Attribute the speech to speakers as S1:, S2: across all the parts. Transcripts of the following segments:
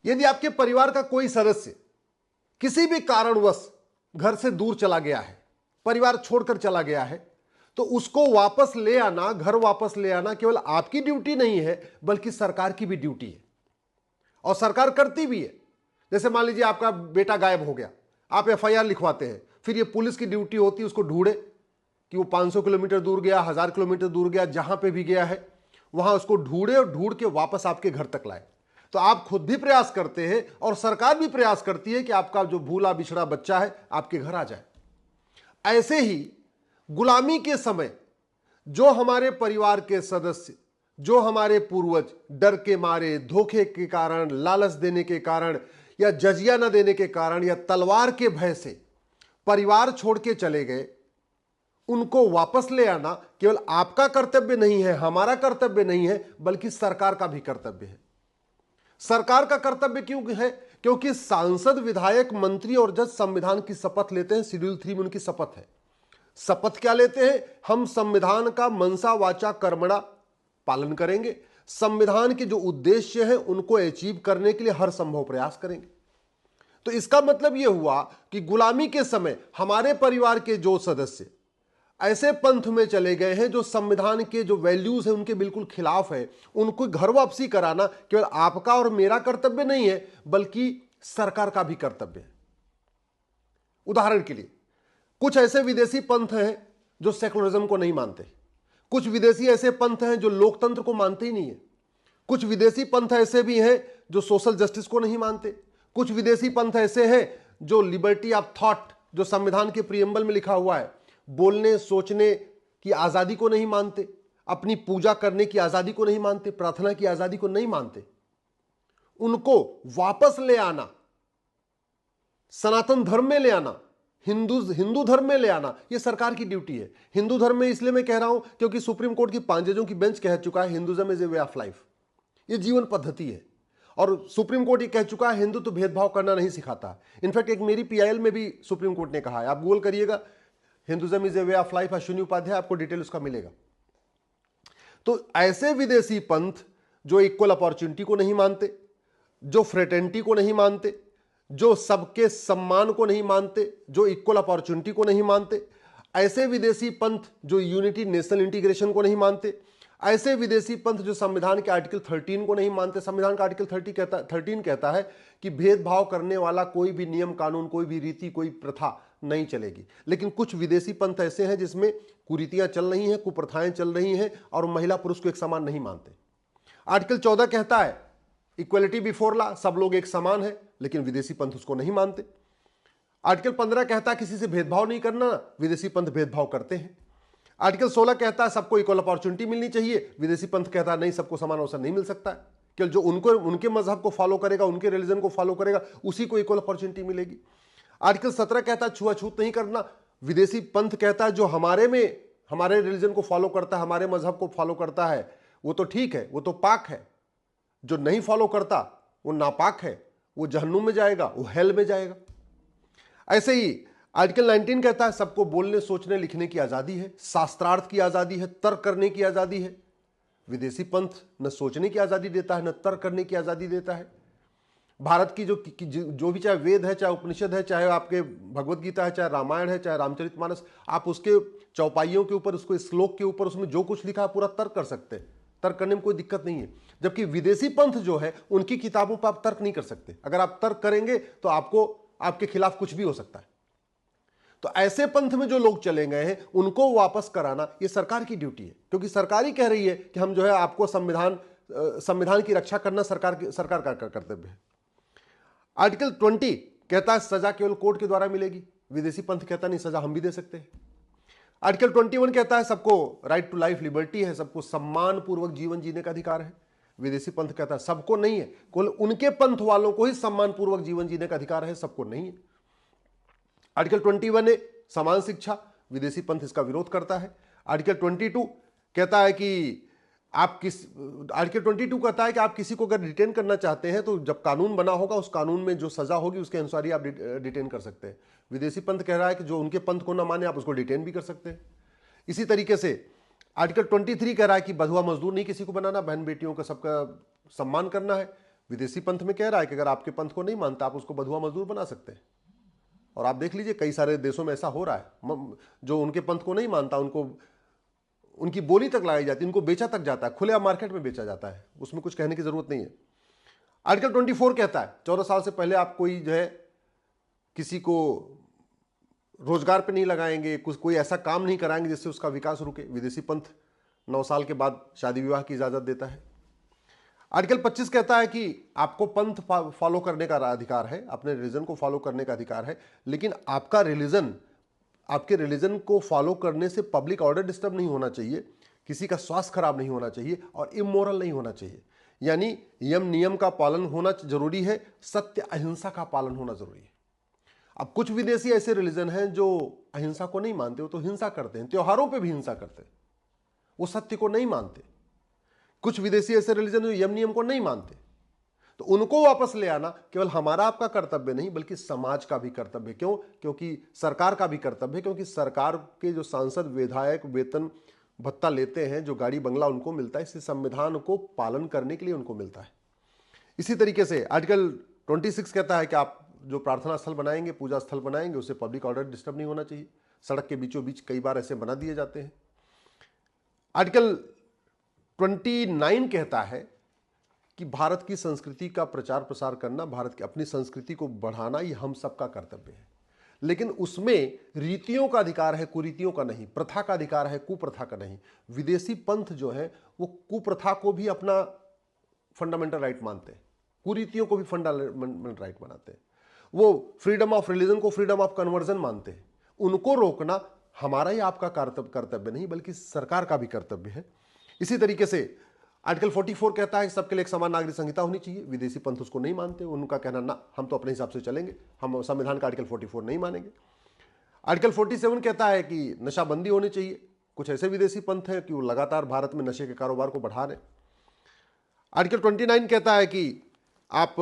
S1: यदि आपके परिवार का कोई सदस्य किसी भी कारणवश घर से दूर चला गया है, परिवार छोड़कर चला गया है, तो उसको वापस ले आना, घर वापस ले आना केवल आपकी ड्यूटी नहीं है बल्कि सरकार की भी ड्यूटी है, और सरकार करती भी है। जैसे मान लीजिए आपका बेटा गायब हो गया, आप एफआईआर लिखवाते हैं, फिर ये पुलिस की ड्यूटी होती है उसको ढूंढे कि वो 500 किलोमीटर दूर गया, 1000 किलोमीटर दूर गया, जहां पे भी गया है वहां उसको ढूंढे और ढूंढ के वापस आपके घर तक लाए। तो आप खुद भी प्रयास करते हैं और सरकार भी प्रयास करती है कि आपका जो भूला बिछड़ा बच्चा है आपके घर आ जाए। ऐसे ही गुलामी के समय जो हमारे परिवार के सदस्य, जो हमारे पूर्वज डर के मारे, धोखे के कारण, लालच देने के कारण, या जजिया न देने के कारण, या तलवार के भय से परिवार छोड़ के चले गए, उनको वापस ले आना केवल आपका कर्तव्य नहीं है, हमारा कर्तव्य नहीं है, बल्कि सरकार का भी कर्तव्य है। सरकार का कर्तव्य क्यों है? क्योंकि सांसद, विधायक, मंत्री और जज संविधान की शपथ लेते हैं। शेड्यूल 3 में उनकी शपथ है। शपथ क्या लेते हैं? हम संविधान का मनसा वाचा कर्मणा पालन करेंगे, संविधान के जो उद्देश्य हैं उनको अचीव करने के लिए हर संभव प्रयास करेंगे। तो इसका मतलब यह हुआ कि गुलामी के समय हमारे परिवार के जो सदस्य ऐसे पंथ में चले गए हैं जो संविधान के जो वैल्यूज हैं उनके बिल्कुल खिलाफ है, उनको घर वापसी कराना केवल आपका और मेरा कर्तव्य नहीं है बल्कि सरकार का भी कर्तव्य है। उदाहरण के लिए कुछ ऐसे विदेशी पंथ हैं जो सेकुलरिज्म को नहीं मानते, कुछ विदेशी ऐसे पंथ हैं जो लोकतंत्र को मानते ही नहीं है, कुछ विदेशी पंथ ऐसे भी हैं जो सोशल जस्टिस को नहीं मानते, कुछ विदेशी पंथ ऐसे हैं जो लिबर्टी ऑफ थॉट, जो संविधान के प्रियम्बल में लिखा हुआ है, बोलने सोचने की आजादी को नहीं मानते, अपनी पूजा करने की आजादी को नहीं मानते, प्रार्थना की आजादी को नहीं मानते। उनको वापस ले आना, सनातन धर्म में ले आना, हिंदू धर्म में ले आना, यह सरकार की ड्यूटी है। हिंदू धर्म में इसलिए मैं कह रहा हूं क्योंकि सुप्रीम कोर्ट की 5 जजों की बेंच कह चुका है Hinduism is a way of life, यह जीवन पद्धति है। और सुप्रीम कोर्ट ये कह चुका है हिंदू तो भेदभाव करना नहीं सिखाता। इनफैक्ट एक मेरी पीआईएल में भी सुप्रीम कोर्ट ने कहा है, आप गूगल करिएगा Hinduism is a way of life, Ashwini Upadhyay, आपको डिटेल उसका मिलेगा। तो ऐसे विदेशी पंथ जो इक्वल अपॉर्चुनिटी को नहीं मानते, जो फ्रेटर्निटी को नहीं मानते, जो सबके सम्मान को नहीं मानते, जो इक्वल अपॉर्चुनिटी को नहीं मानते, ऐसे विदेशी पंथ जो यूनिटी नेशनल इंटीग्रेशन को नहीं मानते, ऐसे विदेशी पंथ जो संविधान के आर्टिकल 13 को नहीं मानते। संविधान का आर्टिकल 13 कहता है कि भेदभाव करने वाला कोई भी नियम कानून, कोई भी रीति, कोई प्रथा नहीं चलेगी। लेकिन कुछ विदेशी पंथ ऐसे हैं जिसमें कुरीतियां चल रही हैं, कुप्रथाएं चल रही हैं और महिला पुरुष को एक समान नहीं मानते। आर्टिकल 14 कहता है इक्वलिटी बिफोर लॉ, सब लोग एक समान है, लेकिन विदेशी पंथ उसको नहीं मानते। आर्टिकल 15 कहता है किसी से भेदभाव नहीं करना, विदेशी पंथ भेदभाव करते हैं। आर्टिकल 16 कहता है सबको इक्वल अपॉर्चुनिटी मिलनी चाहिए, विदेशी पंथ कहता है नहीं, सबको समान अवसर नहीं मिल सकता है, केवल जो उनके मजहब को फॉलो करेगा, उनके रिलीजन को फॉलो करेगा, उसी को इक्वल अपॉर्चुनिटी मिलेगी। आर्टिकल 17 कहता है छुआछूत नहीं करना, विदेशी पंथ कहता है जो हमारे रिलीजन को फॉलो करता है, हमारे मजहब को फॉलो करता है, वो तो ठीक है, वो तो पाक है, जो नहीं फॉलो करता वो नापाक है, वो जहन्नुम में जाएगा, वो हेल में जाएगा। ऐसे ही आर्टिकल 19 कहता है सबको बोलने सोचने लिखने की आजादी है, शास्त्रार्थ की आजादी है, तर्क करने की आजादी है। विदेशी पंथ न सोचने की आजादी देता है, न तर्क करने की आजादी देता है। भारत की जो भी, चाहे वेद है, चाहे उपनिषद है, चाहे आपके भगवत गीता है, चाहे रामायण है, चाहे रामचरितमानस, आप उसके चौपाइयों के ऊपर, उसको श्लोक के ऊपर, उसमें जो कुछ लिखा है पूरा तर्क कर सकते हैं, तर्क करने में कोई दिक्कत नहीं है। जबकि विदेशी पंथ जो है उनकी किताबों पर आप तर्क नहीं कर सकते। अगर आप तर्क करेंगे तो आपके खिलाफ कुछ भी हो सकता है। तो ऐसे पंथ में जो लोग चले गए हैं उनको वापस कराना ये सरकार की ड्यूटी है, क्योंकि सरकार ही कह रही है कि हम जो है आपको संविधान की रक्षा करना सरकार का कर्तव्य है। आर्टिकल 20 कहता है सजा केवल कोर्ट के द्वारा मिलेगी, विदेशी पंथ कहता नहीं, सजा हम भी दे सकते हैं। आर्टिकल 21 कहता है सबको राइट टू लाइफ लिबर्टी है, सबको सम्मान पूर्वक जीवन जीने का अधिकार है, विदेशी पंथ कहता है सबको नहीं है, केवल उनके पंथ वालों को ही सम्मान पूर्वक जीवन जीने का अधिकार है, सबको नहीं है। आर्टिकल 21 है समान शिक्षा, विदेशी पंथ इसका विरोध करता है। आर्टिकल 22 कहता है कि आर्टिकल 22 कहता है कि आप किसी को अगर डिटेन करना चाहते हैं तो जब कानून बना होगा उस कानून में जो सजा होगी उसके अनुसार ही आप डिटेन कर सकते हैं। विदेशी पंथ कह रहा है कि जो उनके पंथ को ना माने आप उसको डिटेन भी कर सकते हैं। इसी तरीके से आर्टिकल 23 कह रहा है कि बंधुआ मजदूर नहीं किसी को बनाना, बहन बेटियों का सबका सम्मान करना है। विदेशी पंथ में कह रहा है कि अगर आपके पंथ को नहीं मानता आप उसको बंधुआ मजदूर बना सकते हैं। और आप देख लीजिए कई सारे देशों में ऐसा हो रहा है, जो उनके पंथ को नहीं मानता उनको उनकी बोली तक लगाई जाती है, उनको बेचा तक जाता है, खुले मार्केट में बेचा जाता है, उसमें कुछ कहने की जरूरत नहीं है। आर्टिकल 24 कहता है 14 साल से पहले आप कोई जो है किसी को रोजगार पे नहीं लगाएंगे, कुछ कोई ऐसा काम नहीं कराएंगे जिससे उसका विकास रुके। विदेशी पंथ 9 साल के बाद शादी विवाह की इजाजत देता है। आर्टिकल 25 कहता है कि आपको पंथ फॉलो करने का अधिकार है, अपने रिलीजन को फॉलो करने का अधिकार है, लेकिन आपका रिलीजन, आपके रिलीजन को फॉलो करने से पब्लिक ऑर्डर डिस्टर्ब नहीं होना चाहिए, किसी का स्वास्थ्य खराब नहीं होना चाहिए और इमोरल नहीं होना चाहिए। यानी यम नियम का पालन होना जरूरी है, सत्य अहिंसा का पालन होना जरूरी है। अब कुछ विदेशी ऐसे रिलीजन हैं जो अहिंसा को नहीं मानते, वो तो हिंसा करते हैं, त्योहारों पे भी हिंसा करते हैं, वो सत्य को नहीं मानते। कुछ विदेशी ऐसे रिलीजन जो यम नियम को नहीं मानते, तो उनको वापस ले आना केवल हमारा आपका कर्तव्य नहीं बल्कि समाज का भी कर्तव्य। क्यों? क्योंकि सरकार का भी कर्तव्य है, क्योंकि सरकार के जो सांसद विधायक वेतन भत्ता लेते हैं, जो गाड़ी बंगला उनको मिलता है, इसी संविधान को पालन करने के लिए उनको मिलता है। इसी तरीके से आर्टिकल 26 कहता है कि आप जो प्रार्थना स्थल बनाएंगे, पूजा स्थल बनाएंगे, उससे पब्लिक ऑर्डर डिस्टर्ब नहीं होना चाहिए। सड़क के बीचों बीच कई बार ऐसे बना दिए जाते हैं। आर्टिकल 29 कहता है कि भारत की संस्कृति का प्रचार प्रसार करना, भारत की अपनी संस्कृति को बढ़ाना, ये हम सबका कर्तव्य है। लेकिन उसमें रीतियों का अधिकार है, कुरीतियों का नहीं। प्रथा का अधिकार है, कुप्रथा का नहीं। विदेशी पंथ जो है वो कुप्रथा को भी अपना फंडामेंटल राइट मानते हैं, कुरीतियों को भी फंडामेंटल राइट मानते हैं। वो फ्रीडम ऑफ रिलीजन को फ्रीडम ऑफ कन्वर्जन मानते हैं। उनको रोकना हमारा ही आपका कर्तव्य नहीं बल्कि सरकार का भी कर्तव्य है। इसी तरीके से आर्टिकल 44 कहता है कि सबके लिए एक समान नागरिक संहिता होनी चाहिए। विदेशी पंथ उसको नहीं मानते, उनका कहना ना, हम तो अपने हिसाब से चलेंगे, हम संविधान का आर्टिकल 44 नहीं मानेंगे। आर्टिकल 47 कहता है कि नशाबंदी होनी चाहिए। कुछ ऐसे विदेशी पंथ हैं कि वो लगातार भारत में नशे के कारोबार को बढ़ा रहे हैं। आर्टिकल 29 कहता है कि आप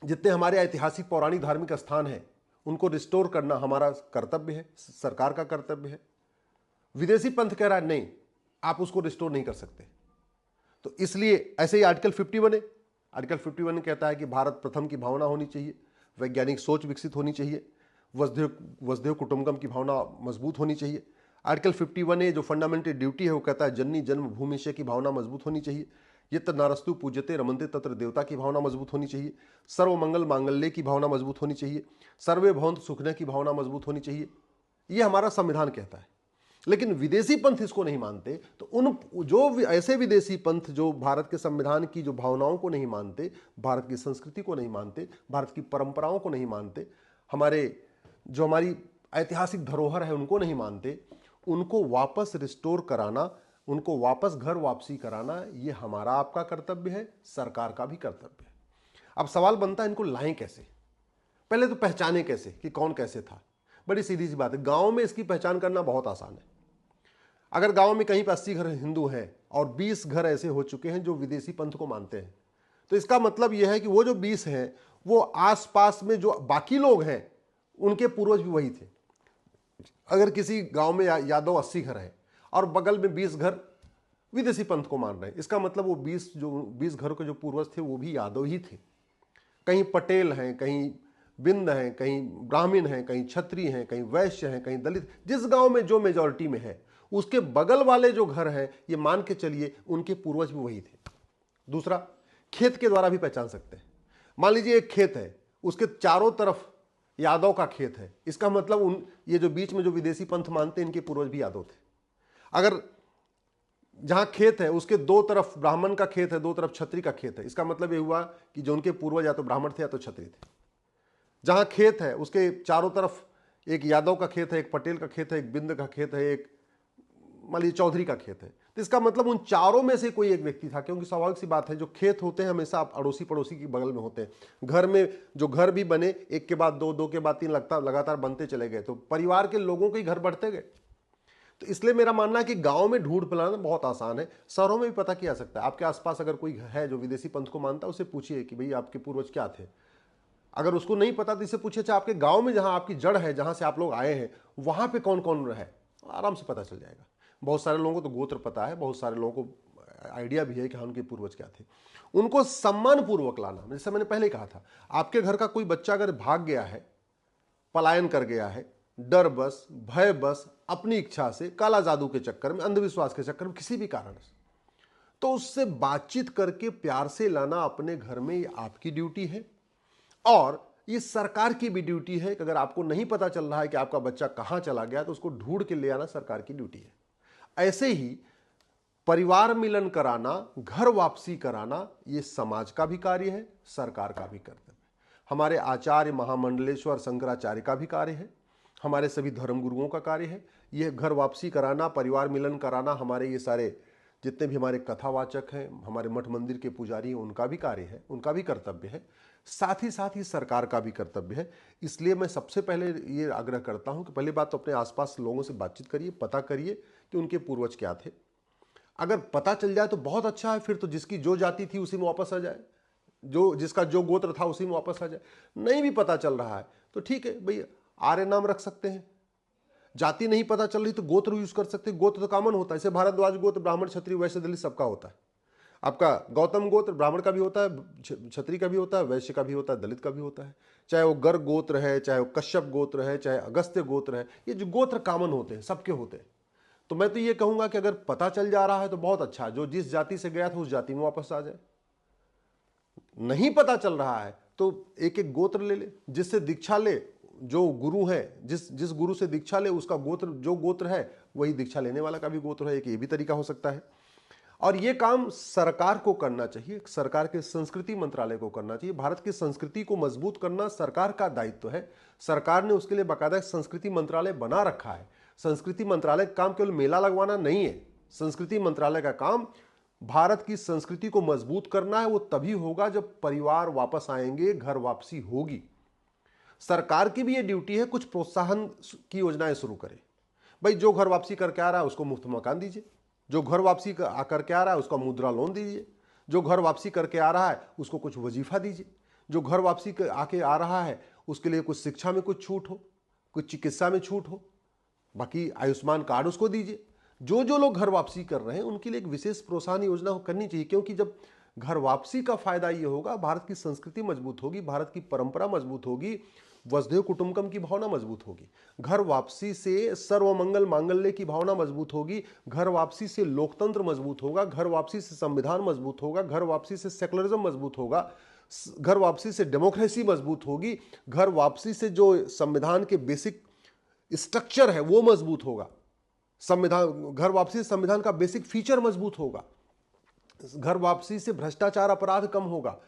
S1: जितने हमारे ऐतिहासिक पौराणिक धार्मिक स्थान हैं उनको रिस्टोर करना हमारा कर्तव्य है, सरकार का कर्तव्य है। विदेशी पंथ कह रहा है नहीं, आप उसको रिस्टोर नहीं कर सकते। तो इसलिए ऐसे ही आर्टिकल 51 है। आर्टिकल 51 कहता है कि भारत प्रथम की भावना होनी चाहिए, वैज्ञानिक सोच विकसित होनी चाहिए, वसुधैव कुटुंबकम की भावना मजबूत होनी चाहिए। आर्टिकल 51 जो फंडामेंटल ड्यूटी है वो कहता है जननी जन्म भूमिशय की भावना मजबूत होनी चाहिए। यत्र नारस्तु पूज्यते रमन्ते तत्र देवता की भावना मजबूत होनी चाहिए। सर्वमंगल मांगल्य की भावना मजबूत होनी चाहिए। सर्वे भवन्तु सुखिनः की भावना मजबूत होनी चाहिए। ये हमारा संविधान कहता है। लेकिन विदेशी पंथ इसको नहीं मानते। तो उन जो ऐसे विदेशी पंथ जो भारत के संविधान की जो भावनाओं को नहीं मानते, भारत की संस्कृति को नहीं मानते, भारत की परंपराओं को नहीं मानते, हमारी ऐतिहासिक धरोहर है उनको नहीं मानते, उनको वापस रिस्टोर कराना, उनको वापस घर वापसी कराना, ये हमारा आपका कर्तव्य है, सरकार का भी कर्तव्य है। अब सवाल बनता है इनको लाएं कैसे? पहले तो पहचाने कैसे कि कौन कैसे था। बड़ी सीधी सी बात है, गांव में इसकी पहचान करना बहुत आसान है। अगर गांव में कहीं पर 80 घर हिंदू हैं और 20 घर ऐसे हो चुके हैं जो विदेशी पंथ को मानते हैं, तो इसका मतलब यह है कि वो जो 20 हैं वो आसपास में जो बाकी लोग हैं उनके पूर्वज भी वही थे। अगर किसी गांव में यादव 80 घर हैं और बगल में 20 घर विदेशी पंथ को मान रहे हैं, इसका मतलब वो 20 घरों के जो पूर्वज थे वो भी यादव ही थे। कहीं पटेल हैं, कहीं बिंद हैं, कहीं ब्राह्मण हैं, कहीं क्षत्रिय हैं, कहीं वैश्य हैं, कहीं दलित। जिस गांव में जो मेजॉरिटी में है उसके बगल वाले जो घर हैं ये मान के चलिए उनके पूर्वज भी वही थे। दूसरा, खेत के द्वारा भी पहचान सकते हैं। मान लीजिए एक खेत है, उसके चारों तरफ यादव का खेत है, इसका मतलब ये जो बीच में जो विदेशी पंथ मानते हैं इनके पूर्वज भी यादव थे। अगर जहां खेत है उसके दो तरफ ब्राह्मण का खेत है, दो तरफ क्षत्रिय का खेत है, इसका मतलब ये हुआ कि जो उनके पूर्वज या तो ब्राह्मण थे या तो क्षत्रिय थे। जहां खेत है उसके चारों तरफ एक यादव का खेत है, एक पटेल का खेत है, एक बिंद का खेत है, एक मान लीजिए चौधरी का खेत है, तो इसका मतलब उन चारों में से कोई एक व्यक्ति था। क्योंकि स्वाभाविक सी बात है, जो खेत होते हैं हमेशा अड़ोसी पड़ोसी के बगल में होते हैं। घर में जो घर भी बने एक के बाद दो, दो के बाद तीन लगातार बनते चले गए, तो परिवार के लोगों के घर बढ़ते गए। तो इसलिए मेरा मानना है कि गांव में ढूंढ फैलाना बहुत आसान है, शहरों में भी पता किया जा सकता है। आपके आसपास अगर कोई है जो विदेशी पंथ को मानता है, उससे पूछिए कि भाई आपके पूर्वज क्या थे। अगर उसको नहीं पता तो इससे पूछिए अच्छा आपके गांव में जहां आपकी जड़ है, जहां से आप लोग आए हैं, वहां पे कौन कौन है, आराम से पता चल जाएगा। बहुत सारे लोगों को तो गोत्र पता है, बहुत सारे लोगों को आइडिया भी है कि हाँ उनके पूर्वज क्या थे। उनको सम्मान पूर्वक लाना, जैसे मैंने पहले कहा था, आपके घर का कोई बच्चा अगर भाग गया है, पलायन कर गया है, डर बस, भय बस, अपनी इच्छा से, काला जादू के चक्कर में, अंधविश्वास के चक्कर में, किसी भी कारण से, तो उससे बातचीत करके प्यार से लाना अपने घर में, ये आपकी ड्यूटी है। और ये सरकार की भी ड्यूटी है कि अगर आपको नहीं पता चल रहा है कि आपका बच्चा कहां चला गया, तो उसको ढूंढ के ले आना सरकार की ड्यूटी है। ऐसे ही परिवार मिलन कराना, घर वापसी कराना, ये समाज का भी कार्य है, सरकार का भी कर्तव्य है। हमारे आचार्य महामंडलेश्वर शंकराचार्य का भी कार्य है, हमारे सभी धर्मगुरुओं का कार्य है। यह घर वापसी कराना, परिवार मिलन कराना हमारे ये सारे जितने भी हमारे कथावाचक हैं, हमारे मठ मंदिर के पुजारी हैं, उनका भी कार्य है, उनका भी कर्तव्य है। साथ ही सरकार का भी कर्तव्य है। इसलिए मैं सबसे पहले ये आग्रह करता हूं कि पहली बात तो अपने आसपास लोगों से बातचीत करिए, पता करिए कि उनके पूर्वज क्या थे। अगर पता चल जाए तो बहुत अच्छा है, फिर तो जिसकी जो जाति थी उसी में वापस आ जाए, जिसका जो गोत्र था उसी में वापस आ जाए। नहीं भी पता चल रहा है तो ठीक है भाई, आर्य नाम रख सकते हैं। जाति नहीं पता चल रही तो गोत्र यूज कर सकते हैं, गोत्र तो कॉमन होता है। जैसे भारद्वाज गोत्र ब्राह्मण क्षत्रिय वैश्य दलित सबका होता है। आपका गौतम गोत्र ब्राह्मण का भी होता है, क्षत्रिय का भी होता है, वैश्य का भी होता है, दलित का भी होता है। चाहे वो गर्ग गोत्र है, चाहे वो कश्यप गोत्र है, चाहे अगस्त्य गोत्र है, ये जो गोत्र कॉमन होते हैं सबके होते हैं। तो मैं तो ये कहूंगा कि अगर पता चल जा रहा है तो बहुत अच्छा, जो जिस जाति से गया था उस जाति में वापस आ जाए। नहीं पता चल रहा है तो एक एक गोत्र ले ले, जिससे दीक्षा ले, जो गुरु है, जिस गुरु से दीक्षा ले उसका गोत्र, जो गोत्र है वही दीक्षा लेने वाला का भी गोत्र है। एक ये भी तरीका हो सकता है। और ये काम सरकार को करना चाहिए, सरकार के संस्कृति मंत्रालय को करना चाहिए। भारत की संस्कृति को मजबूत करना सरकार का दायित्व है। सरकार ने उसके लिए बाकायदा संस्कृति मंत्रालय बना रखा है। संस्कृति मंत्रालय का काम केवल मेला लगवाना नहीं है। संस्कृति मंत्रालय का काम भारत की संस्कृति को मजबूत करना है। वो तभी होगा जब परिवार वापस आएंगे, घर वापसी होगी। सरकार की भी ये ड्यूटी है, कुछ प्रोत्साहन की योजनाएं शुरू करे। भाई जो घर वापसी करके आ रहा है उसको मुफ्त मकान दीजिए, जो घर वापसी करके आ रहा है उसका मुद्रा लोन दीजिए, जो घर वापसी करके आ रहा है उसको कुछ वजीफा दीजिए, जो घर वापसी आके आ रहा है उसके लिए कुछ शिक्षा में कुछ छूट हो, कुछ चिकित्सा में छूट हो, बाकी आयुष्मान कार्ड उसको दीजिए। जो जो लोग घर वापसी कर रहे हैं उनके लिए एक विशेष प्रोत्साहन योजना करनी चाहिए, क्योंकि जब घर वापसी का फायदा ये होगा, भारत की संस्कृति मजबूत होगी, भारत की परंपरा मजबूत होगी, वसुधैव कुटुंबकम की भावना मजबूत होगी। घर वापसी से सर्वमंगल मांगल्य की भावना मजबूत होगी। घर वापसी से लोकतंत्र मजबूत होगा। घर वापसी से संविधान मजबूत होगा। घर वापसी से सेकुलरिज्म मजबूत होगा। घर वापसी से डेमोक्रेसी मजबूत होगी। घर वापसी से जो संविधान के बेसिक स्ट्रक्चर है वो मजबूत होगा। संविधान, घर वापसी से संविधान का बेसिक फीचर मजबूत होगा। घर वापसी से भ्रष्टाचार अपराध कम होगा।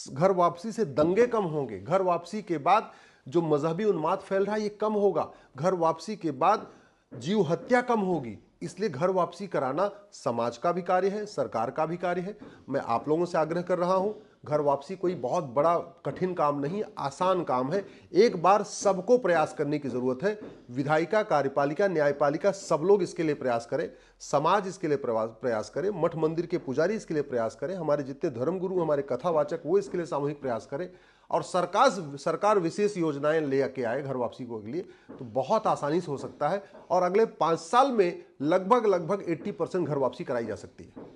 S1: घर वापसी से दंगे कम होंगे। घर वापसी के बाद जो मजहबी उन्माद फैल रहा है ये कम होगा। घर वापसी के बाद जीव हत्या कम होगी। इसलिए घर वापसी कराना समाज का भी कार्य है, सरकार का भी कार्य है। मैं आप लोगों से आग्रह कर रहा हूं, घर वापसी कोई बहुत बड़ा कठिन काम नहीं, आसान काम है। एक बार सबको प्रयास करने की जरूरत है। विधायिका, कार्यपालिका, न्यायपालिका सब लोग इसके लिए प्रयास करें। समाज इसके लिए प्रयास करे। मठ मंदिर के पुजारी इसके लिए प्रयास करें। हमारे जितने धर्मगुरु, हमारे कथावाचक, वो इसके लिए सामूहिक प्रयास करें। और सरकार विशेष योजनाएं लेके आए घर वापसी को के लिए, तो बहुत आसानी से हो सकता है। और अगले 5 साल में लगभग 80% घर वापसी कराई जा सकती है।